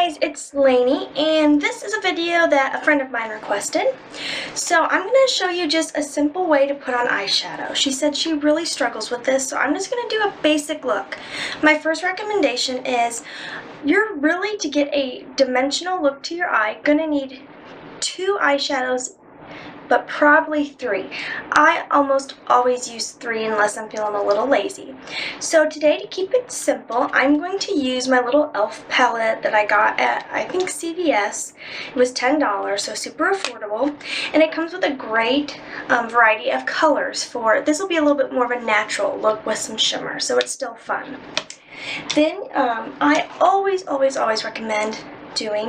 guys, it's Lainey, and this is a video that a friend of mine requested. So I'm going to show you just a simple way to put on eyeshadow. She said she really struggles with this, so I'm just going to do a basic look. My first recommendation is you're really, to get a dimensional look to your eye, going to need 2 eyeshadows, but probably 3. I almost always use 3 unless I'm feeling a little lazy. So today, to keep it simple, I'm going to use my little e.l.f. palette that I got at, I think, CVS. It was $10, so super affordable. And it comes with a great variety of colors for, this will be a little bit more of a natural look with some shimmer, so it's still fun. Then I always recommend doing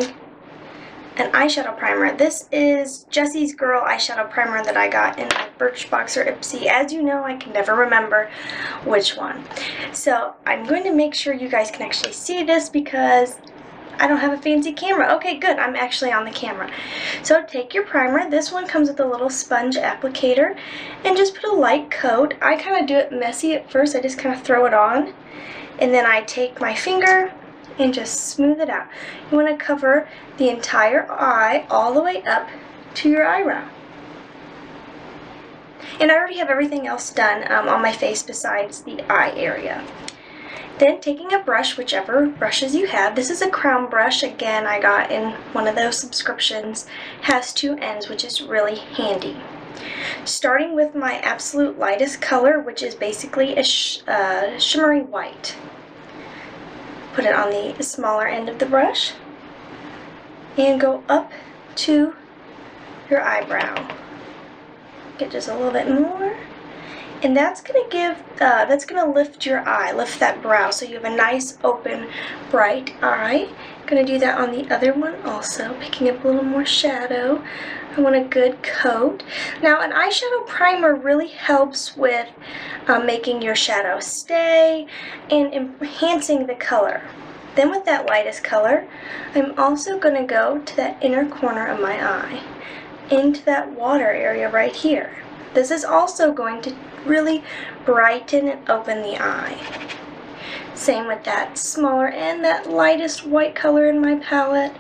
an eyeshadow primer. This is Jessie's Girl eyeshadow primer that I got in Birchbox or Ipsy. As you know, I can never remember which one. So I'm going to make sure you guys can actually see this because I don't have a fancy camera. Okay, good. I'm actually on the camera. So take your primer. This one comes with a little sponge applicator and just put a light coat. I kind of do it messy at first. I just kind of throw it on and then I take my finger and just smooth it out. You want to cover the entire eye all the way up to your eyebrow. And I already have everything else done on my face besides the eye area. Then taking a brush, whichever brushes you have. This is a crown brush, again I got in one of those subscriptions. Has 2 ends, which is really handy. Starting with my absolute lightest color, which is basically a shimmery white. Put it on the smaller end of the brush and go up to your eyebrow. Get just a little bit more, and that's gonna lift your eye, lift that brow, so you have a nice open bright eye. Gonna do that on the other one also, picking up a little more shadow. I want a good coat. Now, an eyeshadow primer really helps with making your shadow stay and enhancing the color. Then with that lightest color, I'm also going to go to that inner corner of my eye, into that water area right here. This is also going to really brighten and open the eye. Same with that smaller end, that lightest white color in my palette.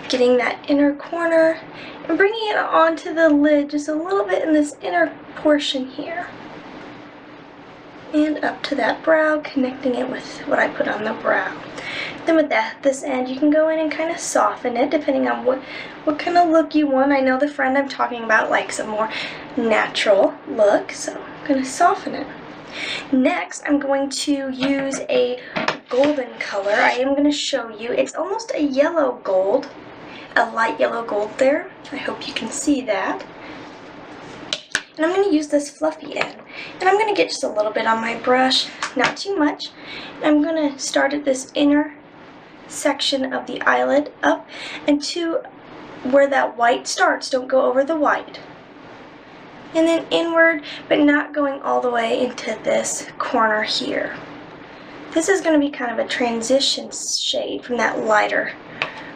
Getting that inner corner and bringing it onto the lid just a little bit in this inner portion here. And up to that brow, connecting it with what I put on the brow. Then with this end, you can go in and kind of soften it depending on what kind of look you want. I know the friend I'm talking about likes a more natural look, so I'm going to soften it. Next, I'm going to use a golden color. I am going to show you. It's almost a yellow gold, a light yellow gold there. I hope you can see that. And I'm going to use this fluffy end. And I'm going to get just a little bit on my brush, not too much. And I'm going to start at this inner section of the eyelid up and to where that white starts. Don't go over the white. And then inward, but not going all the way into this corner here. This is going to be kind of a transition shade from that lighter,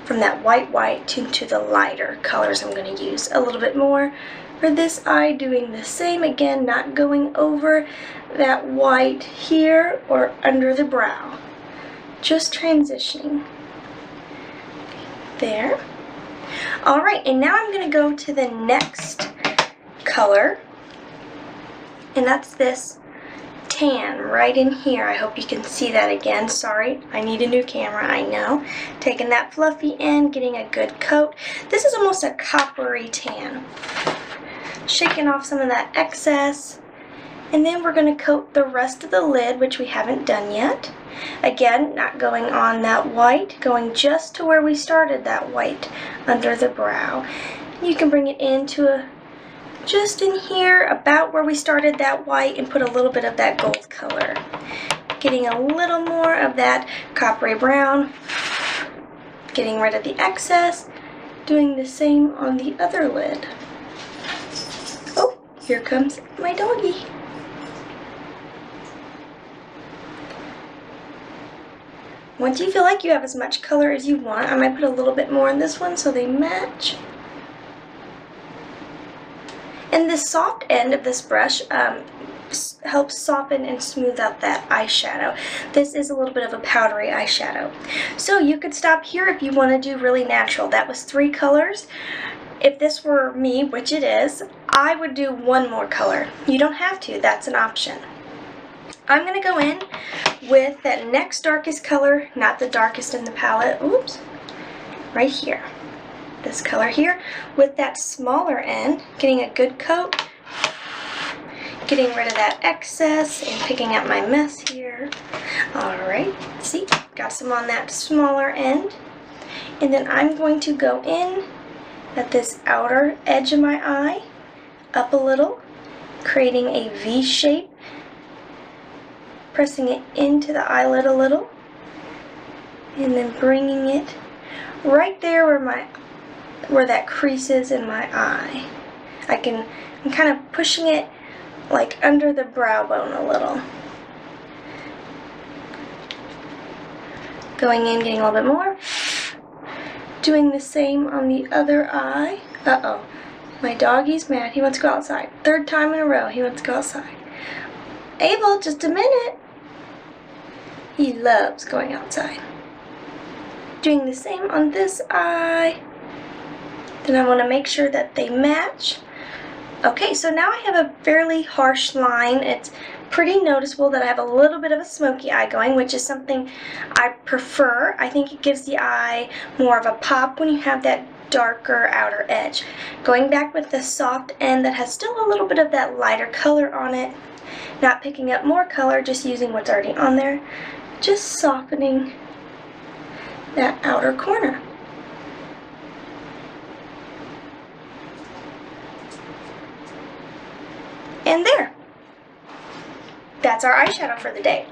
from that white to the lighter colors I'm going to use. A little bit more for this eye, doing the same again, not going over that white here or under the brow. Just transitioning. There. Alright, and now I'm going to go to the next color, and that's this tan right in here. I hope you can see that again. Sorry, I need a new camera, I know. Taking that fluffy end, getting a good coat. This is almost a coppery tan. Shaking off some of that excess, and then we're going to coat the rest of the lid, which we haven't done yet. Again, not going on that white, going just to where we started that white under the brow. You can bring it into just in here, about where we started that white, and put a little bit of that gold color. Getting a little more of that coppery brown, getting rid of the excess, doing the same on the other lid. Here comes my doggy. Once you feel like you have as much color as you want, I might put a little bit more in this one so they match. And the soft end of this brush, help soften and smooth out that eyeshadow. This is a little bit of a powdery eyeshadow. So you could stop here if you want to do really natural. That was 3 colors. If this were me, which it is, I would do 1 more color. You don't have to, that's an option. I'm going to go in with that next darkest color, not the darkest in the palette, oops, right here. This color here, with that smaller end, getting a good coat, getting rid of that excess and picking up my mess here. Alright, see, got some on that smaller end. And then I'm going to go in at this outer edge of my eye, up a little, creating a V shape, pressing it into the eyelid a little, and then bringing it right there where that crease is in my eye. I'm kind of pushing it like under the brow bone a little. Going in, getting a little bit more. Doing the same on the other eye. Uh-oh. My doggy's mad. He wants to go outside. 3rd time in a row he wants to go outside. Abel, just a minute. He loves going outside. Doing the same on this eye. Then I want to make sure that they match. Okay, so now I have a fairly harsh line. It's pretty noticeable that I have a little bit of a smoky eye going, which is something I prefer. I think it gives the eye more of a pop when you have that darker outer edge. Going back with the soft end that has still a little bit of that lighter color on it. Not picking up more color, just using what's already on there. Just softening that outer corner. And there. That's our eyeshadow for the day.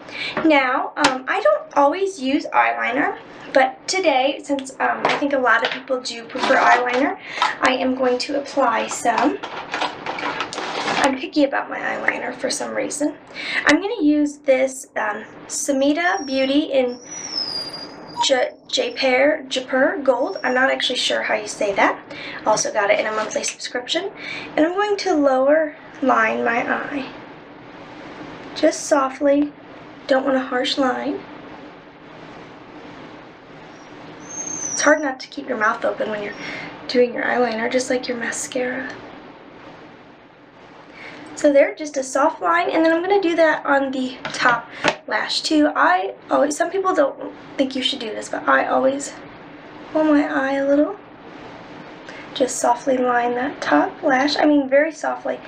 Now, I don't always use eyeliner, but today, since I think a lot of people do prefer eyeliner, I am going to apply some. I'm picky about my eyeliner for some reason. I'm going to use this Samita Beauty in Jaipur Gold. I'm not actually sure how you say that. Also got it in a monthly subscription. And I'm going to lower line my eye. Just softly. Don't want a harsh line. It's hard not to keep your mouth open when you're doing your eyeliner, just like your mascara. So there, just a soft line, and then I'm going to do that on the top lash too. Some people don't think you should do this, but I always hold my eye a little. Just softly line that top lash. I mean, very softly.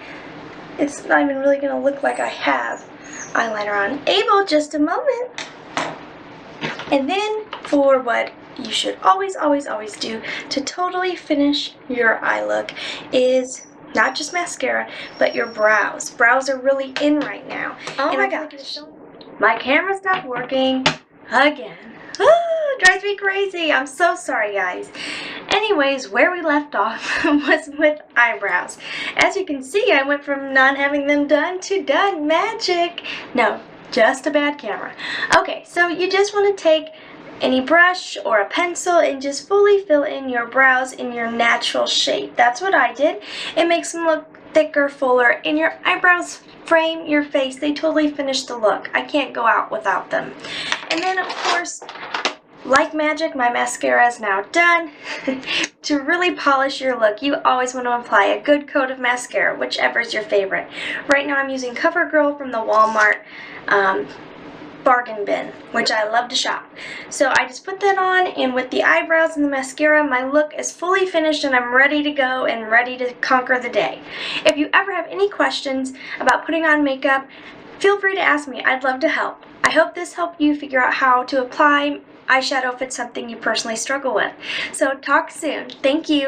It's not even really going to look like I have eyeliner on. Abel, just a moment. And then for what you should always, always, always do to totally finish your eye look is not just mascara, but your brows. Brows are really in right now. Oh my gosh. My camera stopped working again. Drives me crazy. I'm so sorry, guys. Anyways, where we left off was with eyebrows. As you can see, I went from not having them done to done. Magic. No, just a bad camera. Okay, so you just want to take any brush or a pencil and just fully fill in your brows in your natural shape. That's what I did. It makes them look thicker, fuller, and your eyebrows frame your face. They totally finish the look. I can't go out without them. And then, of course, like magic, my mascara is now done. To really polish your look, you always want to apply a good coat of mascara, whichever is your favorite. Right now I'm using CoverGirl from the Walmart bargain bin, which I love to shop. So I just put that on, and with the eyebrows and the mascara, my look is fully finished and I'm ready to go and ready to conquer the day. If you ever have any questions about putting on makeup, feel free to ask me. I'd love to help. I hope this helped you figure out how to apply eyeshadow if it's something you personally struggle with. So talk soon. Thank you.